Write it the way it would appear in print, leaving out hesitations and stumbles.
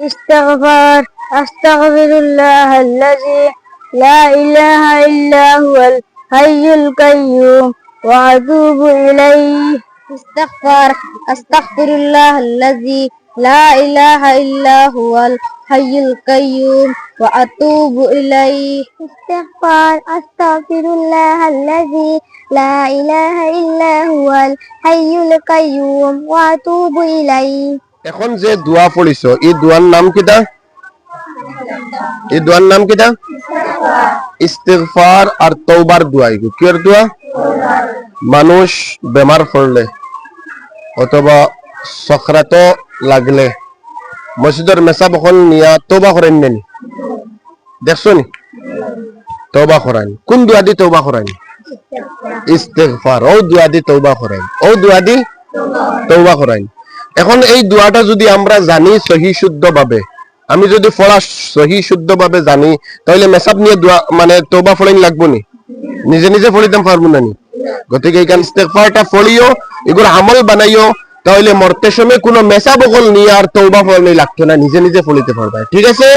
استغفار أستغفر الله الذي لا إله إلا هو الحي القيوم وأتوب إليه. استغفار أستغفر الله الذي لا إله إلا هو الحي القيوم وأتوب إليه. استغفار أستغفر الله الذي لا إله إلا هو الحي القيوم وأتوب إليه. এখন যে দোয়া পড়িছো এই দোয়ার নাম কিটা? এই দোয়ার নাম কিটা? ইস্তিগফার আর তওবার দোয়া। এগুলো কির দোয়া? মানুষ বেমার পড়লে অথবা সখরাত লাগলে মসজিদের মেসাব হল নিয়া তওবা করেন নেন, দেখছো নি? তওবা করেন। কোন দোয়া দি তওবা করেন? ইস্তিগফার। ও দোয়া দি তওবা করেন, ও দোয়া দি তওবা করেন। এখন এই দোয়াটা যদি আমরা জানি সহি শুদ্ধ ভাবে, আমি যদি পড়া সহি শুদ্ধ ভাবে জানি, তাহলে মেসাব নিয়ে দোয়া মানে তওবা পড়াইন লাগবো নি? নিজে নিজে পড়িতাম পারবো না নি? গতিকে এই ইস্তিগফারটা পড়িও, এগুলো আমল বানাইও, তাহলে মরতে সময় কোনো মেসাব বকল নিয়ে আর তওবা পড়ানি লাগতো না, নিজে নিজে পড়িতে পারবে। ঠিক আছে?